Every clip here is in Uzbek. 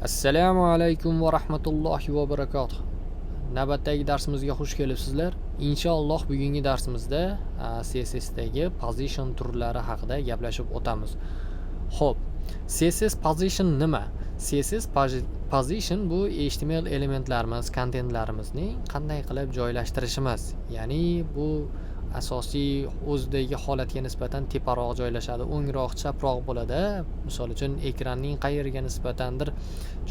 Assalomu alaykum va rahmatullohi va barakatuh. Navbatdagi darsimizga xush kelibsizlar. Inshaalloh bugungi darsimizda CSS dagi position turlari haqida gaplashib o'tamiz. Xo'p, CSS position nima? CSS position bu HTML elementlarimiz, kontentlarimizning qanday qilib joylashtirishimiz. Ya'ni bu asosiy o'zidagi holatga nisbatan teparoq joylashadi, o'ngroq, chaproq bo'ladi. Misol uchun ekranning qayeriga nisbatandir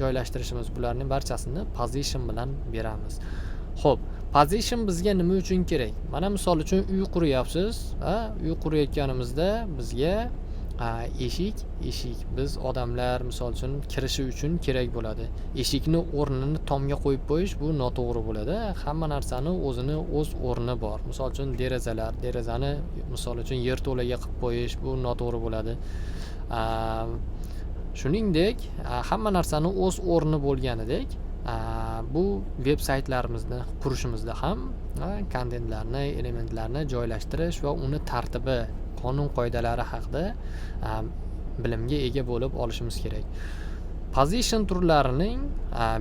joylashtirishimiz, bularning barchasini position bilan beramiz. Xo'p, position bizga nima uchun kerak? Mana misol uchun uy quryapsiz, uy qurayotganimizda bizga eshik biz odamlar misol uchun kirishi uchun kerak bo'ladi. Eshikni o'rnini tomga qo'yib qo'yish bu noto'g'ri bo'ladi. Hamma narsani o'z o'rni bor. Misol uchun derazani misol uchun yerto'laga qilib qo'yish bu noto'g'ri bo'ladi. Shuningdek, hamma narsani o'z o'rni bo'lganidek, bu veb-saytlarimizni qurishimizda ham kontentlarni, elementlarni joylashtirish va uni tartibi, qonun qoidalari haqida bilimga ega bo'lib olishimiz kerak. Position turlarining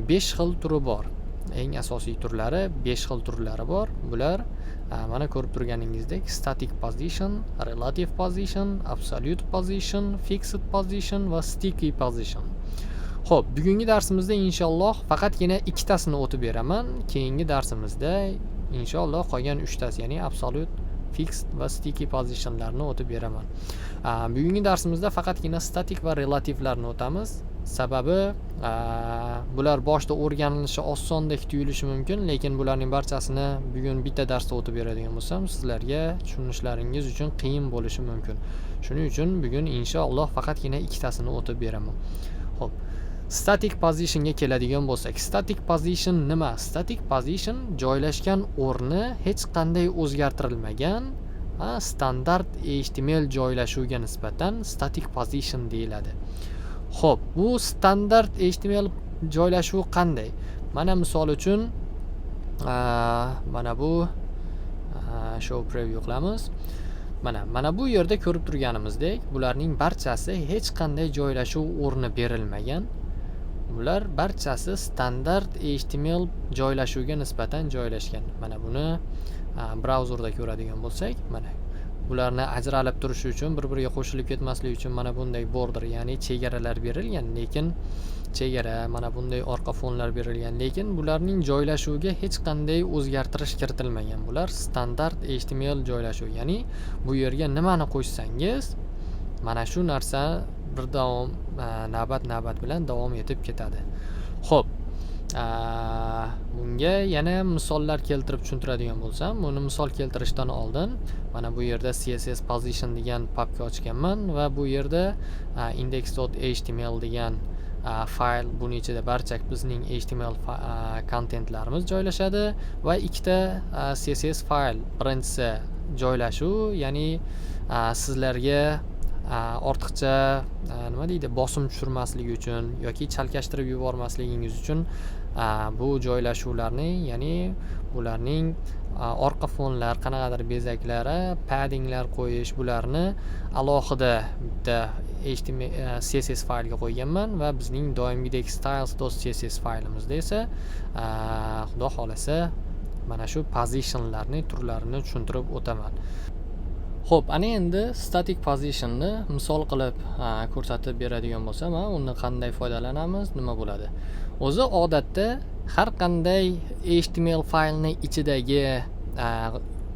5 xil turi bor. Eng asosiy turlari 5 xil turlari bor. Bular mana ko'rib turganingizdek static position, relative position, absolute position, fixed position va sticky position. Xo'p, bugungi darsimizda inshaalloh faqatgina ikkitasini o'tib beraman. Keyingi darsimizda inshaalloh qolgan 3tasi, ya'ni absolute, fixed va sticky positionlarni o'tib beraman. Bugungi darsimizda faqatgina static va relativlarni o'tamiz. Sababi bular boshda o'rganilishi osondek tuyulishi mumkin, lekin bularning barchasini bugun bitta darsda o'tib beradigan bo'lsam, sizlarga tushunishlaringiz uchun qiyin bo'lishi mumkin. Shuning uchun bugun inshaalloh faqatgina ikkitasini o'tib beraman. Xo'p, static positionga keladigan bo'lsak, static position nima? Static position joylashgan o'rni hech qanday o'zgartirilmagan standart HTML joylashuviga nisbatan static position deyiladi. Xo'p, bu standart HTML joylashuvi qanday? Mana misol uchun mana bu show preview qilamiz. Mana bu yerda ko'rib turganimizdek, bularning barchasi hech qanday joylashuv o'rni berilmagan. Bular barchasi standart HTML joylashuviga nisbatan joylashgan. Mana buni brauzerda ko'radigan bo'lsak, mana bularni ajralib turishi uchun, bir-biriga qo'shilib ketmasligi uchun mana bunday border, ya'ni chegaralar berilgan, lekin mana bunday orqa fonlar berilgan, lekin bularning joylashuviga hech qanday o'zgartirish kiritilmagan. Bular standart HTML joylashuvi, ya'ni bu yerga nimani qo'shsangiz, mana shu narsa bir davom navbat bilan davom etib ketadi. Xo'p, bunga yana misollar keltirib tushuntiradigan bo'lsam, buni misol keltirishdan oldin mana bu yerda CSS position degan papka ochganman va bu yerda index.html degan fayl, buni ichida barcha bizning HTML kontentlarimiz joylashadi va ikkita CSS fayl. Birinchisi joylashuv, ya'ni sizlarga ortiqcha bosim tushirmasligi uchun yoki chalkashtirib yubormasligingiz uchun bu joylashuvlarni, ya'ni bularning orqa fonlar, qanaqadir bezaklari, paddinglar qo'yish, bularni alohida bitta CSS faylga qo'yganman va bizning doimgidek styles.css faylimizda esa xudo xolasa mana shu positionlarning turlarini tushuntirib o'taman. Xo'p, ana endi static positionni misol qilib ko'rsatib beradigan bo'lsam, undan qanday foydalanamiz, nima bo'ladi? O'zi odatda har qanday HTML faylning ichidagi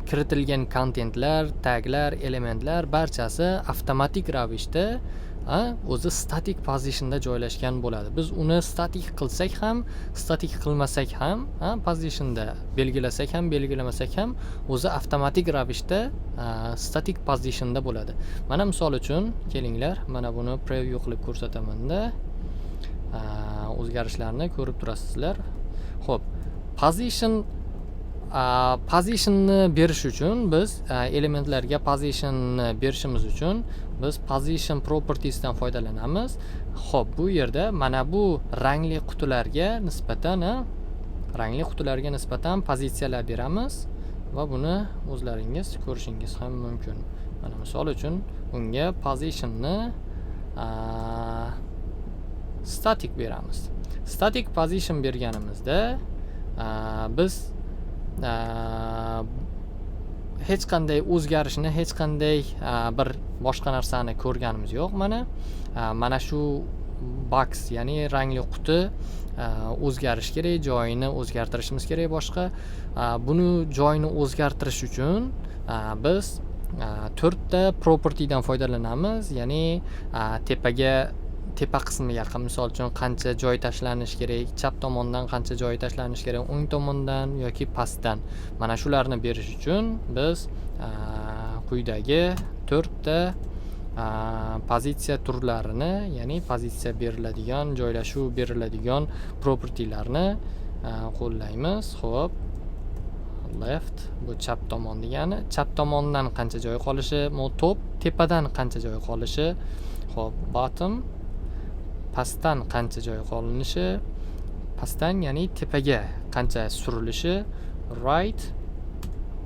kiritilgan kontentlar, taglar, elementlar barchasi avtomatik ravishda o'zi static positionda joylashgan bo'ladi. Biz uni static qilsak ham, static qilmasak ham, positionda belgilasak ham, belgilamasak ham o'zi avtomatik ravishda static positionda bo'ladi. Mana misol uchun kelinglar, mana buni preview qilib ko'rsataman-da. O'zgarishlarni ko'rib turasizlar. Xo'p, positionni berish uchun biz elementlarga positionni berishimiz uchun biz position propertiesdan foydalanamiz. Xo'p, bu yerda mana bu rangli qutilarga nisbatan pozitsiyalar beramiz va buni o'zlaringiz ko'rishingiz ham mumkin. Mana misol uchun bunga positionni static beramiz. static position berganimizda biz hech qanday o'zgarishni, hech qanday bir boshqa narsani ko'rganimiz yo'q. Mana shu box, ya'ni rangli quti o'zgarish kerak, joyini o'zgartirishimiz kerak boshqa. Buni joyini o'zgartirish uchun biz 4 ta property dan foydalanamiz. Ya'ni tepa qismiga, misol uchun qancha joy tashlanish kerak, chap tomondan qancha joy tashlanish kerak, o'ng tomondan yoki pastdan. Mana shularni berish uchun biz quyidagi 4 ta pozitsiya turlarini, ya'ni pozitsiya beriladigan, joylashuv beriladigan propertylarni qo'llaymiz. Xo'p, left bu chap tomon degani, chap tomondan qancha joy qolishi, top tepadan qancha joy qolishi, xo'p, bottom pastdan qancha joy qolinishi, pastdan ya'ni tepaga qancha surilishi, right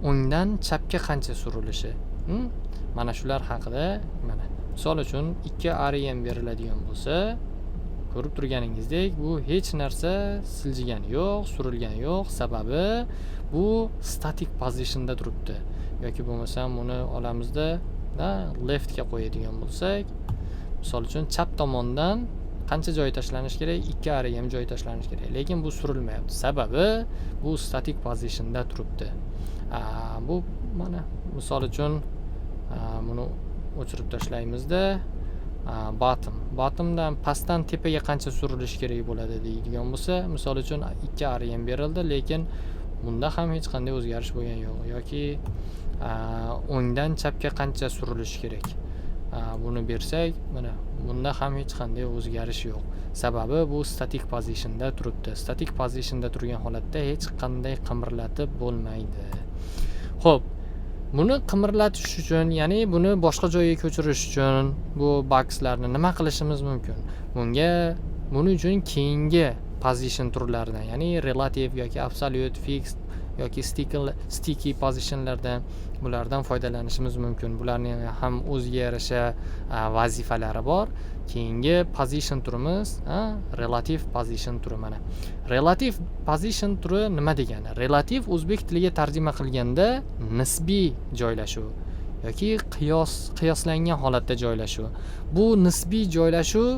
o'ngdan chapga qancha surilishi. Mana shular haqida, misol uchun 2 rem beriladigan bo'lsa, ko'rib turganingizdek, bu hech narsa siljigani yo'q, surilgani yo'q. Sababi bu static positionda turibdi. Yoki bo'lmasam buni olamizda leftga qo'yadigan bo'lsak, misol uchun chap tomondan qancha joy tashlanish kerak? 2 rem joy tashlanish kerak. Lekin bu surilmayapti. Sababi bu static positionda turibdi. Bu mana misol uchun buni o'chirib tashlaymizda, bottomdan pastdan tepaga qancha surilish kerak bo'ladi deydigan bo'lsa, misol uchun 2 rem berildi, lekin bunda ham hech qanday o'zgarish bo'lgan yo'q. Yoki o'ngdan chapga qancha surilish kerak, buni bersak, mana bunda ham hech qanday o'zgarish yo'q. Sababi bu static positionda turibdi. Static positionda turgan holatda hech qanday qimirlatib bo'lmaydi. Xo'p, buni qimirlatish uchun, ya'ni buni boshqa joyga ko'chirish uchun bu boxlarni nima qilishimiz mumkin? Buning uchun keyingi position turlaridan, ya'ni relative yoki absolute, fixed yoki sticky positionlardan, bulardan foydalanishimiz mumkin. Bularning ham o'ziga yarasha vazifalari bor. Keyingi position turimiz relative position turi. Mana relative position turi nima degani? Relative o'zbek tiliga tarjima qilganda nisbiy joylashuv yoki qiyoslangan holatda joylashuv. Bu nisbiy joylashuv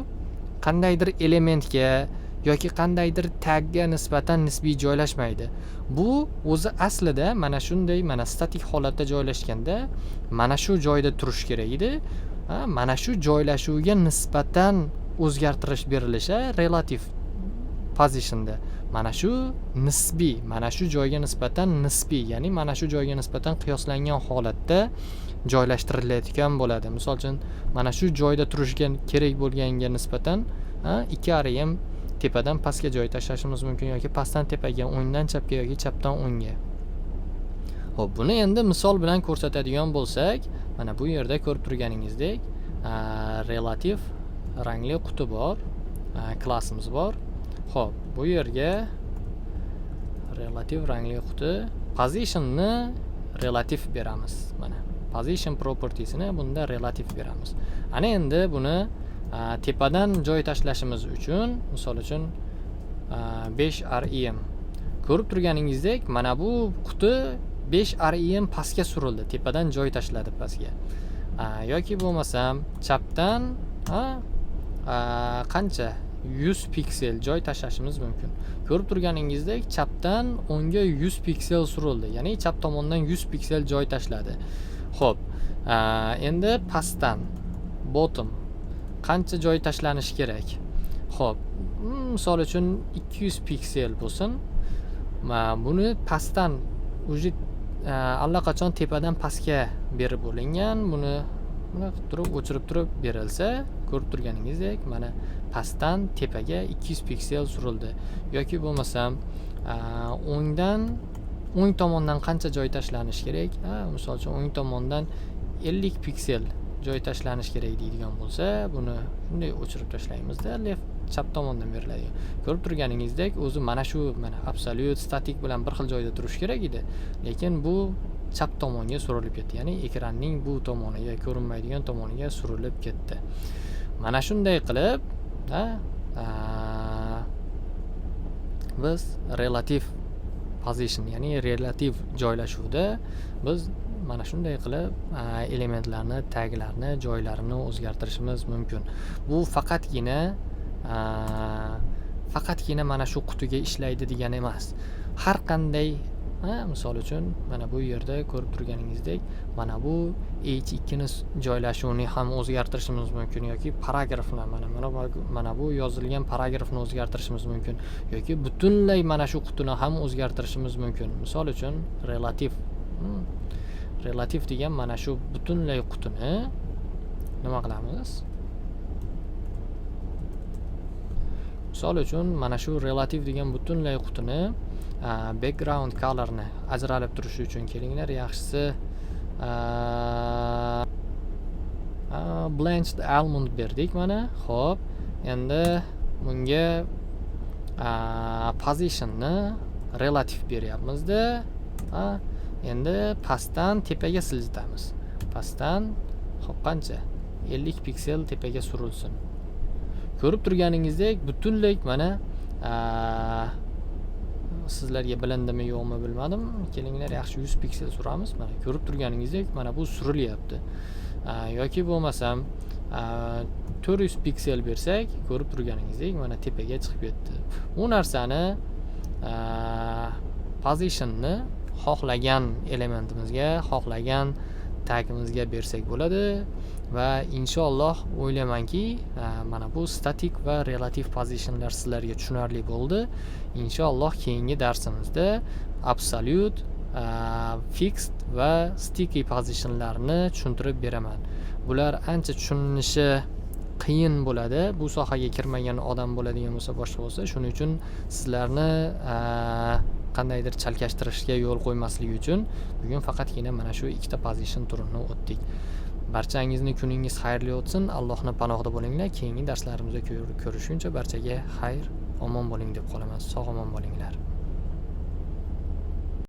qandaydir elementga yoki qandaydir tagga nisbatan nisbiy joylashmaydi. Bu o'zi aslida mana shunday, mana statik holatda joylashganda mana shu joyda turish kerak edi. Mana shu joylashuvga nisbatan o'zgartirish berilishi relative positionda. Mana shu nisbiy, mana shu joyga nisbatan nisbiy, ya'ni mana shu joyga nisbatan qiyoslangan holatda joylashtirilayotgan bo'ladi. Misol uchun, mana shu joyda turishga kerak bo'lganga nisbatan 2 rem tepadan pastga joy tashlashimiz mumkin yoki pastdan tepaga, o'ngdan chapga yoki chapdan o'ngga. Xo'p, buni endi misol bilan ko'rsatadigan bo'lsak, mana bu yerda ko'rib turganingizdek, relative rangli quti bor, klassimiz bor. Xo'p, bu yerga relative rangli quti, positionni relative beramiz. Mana position propertiesini bunda relative beramiz. Ana endi buni tepadan joy tashlashimiz uchun, misol uchun 5 rem. Ko'rib turganingizdek, mana bu quti 5 rem pastga surildi, tepadan joy tashladi pastga. Yoki bo'lmasam chapdan qancha 100 piksel joy tashlashimiz mumkin. Ko'rib turganingizdek, chapdan o'ngga 100 piksel surildi, ya'ni chap tomondan 100 piksel joy tashladi. Xo'p, endi pastdan bottom qancha joy tashlanishi kerak? Xo'p, misol uchun 200 piksel bo'lsin. Buni pastdan уже allaqachon tepadan pastga berib bo'lingan. Buni turib o'chirib turib berilsa, ko'rib turganingizdek, mana pastdan tepaga 200 piksel surildi. Yoki bo'lmasam o'ng tomondan qancha joy tashlanishi kerak? Misol uchun o'ng tomondan 50 piksel joy tashlanish kerak deydigan bo'lsa, buni shunday o'chirib tashlaymizda, left chap tomondan beriladi. Ko'rib turganingizdek, o'zi mana shu absolute static bilan bir xil joyda turish kerak edi, lekin bu chap tomonga surilib ketdi, ya'ni ekranning bu tomoniga, ko'rinmaydigan tomoniga surilib ketdi. Mana shunday qilib biz relativ position, ya'ni relativ joylashuvda biz mana shunday qilib elementlarni, taglarni, joylarini o'zgartirishimiz mumkin. Bu faqatgina mana shu qutiga ishlaydi degani emas. Har qanday, misol uchun mana bu yerda ko'rib turganingizdek, mana bu h2 ni joylashuvini ham o'zgartirishimiz mumkin yoki paragrafni mana bu yozilgan paragrafni o'zgartirishimiz mumkin yoki butunlay mana shu qutini ham o'zgartirishimiz mumkin. Misol uchun relativ degan mana shu butunlay qutini nima qilamiz? Misol uchun mana shu relativ degan butunlay qutini background colorni ajralib turishi uchun kelinglar, yaxshisi blanched almond berdik mana. Xo'p, endi bunga positionni relativ beryapmiz-da. Endi pastdan tepaga siljitamiz. Pastdan qancha? 50 piksel tepaga surilsin. Ko'rib turganingizdek, butunlay mana sizlarga bilindimi yo'qmi bilmadim. Kelinglar, yaxshi 100 piksel suramiz. Mana ko'rib turganingizdek, mana bu surilyapti. Yoki bo'lmasam 400 piksel bersak, ko'rib turganingizdek, mana tepaga chiqib ketdi. Bu narsani positionni xohlagan elementimizga, xohlagan tagimizga bersak bo'ladi va inshaalloh o'ylaymanki, mana bu static va relativ positionlar sizlarga tushunarli bo'ldi. Inshaalloh keyingi darsimizda absolute, fixed va sticky positionlarni tushuntirib beraman. Bular ancha tushunishi qiyin bo'ladi. Bu sohaga kirmagan odam bo'ladigan bo'lsa, boshqa bo'lsa, shuning uchun sizlarni qandaydir chalkashtirishga yo'l qo'ymaslik uchun bugun faqatgina mana shu ikkita position turini o'tdik. Barchangizni kuningiz xayrli o'tsin. Allohning panohida bo'linglar. Keyingi darslarimizda ko'rishguncha barchaga xayr, omon bo'ling deb qolaman. Sog' omon bo'linglar.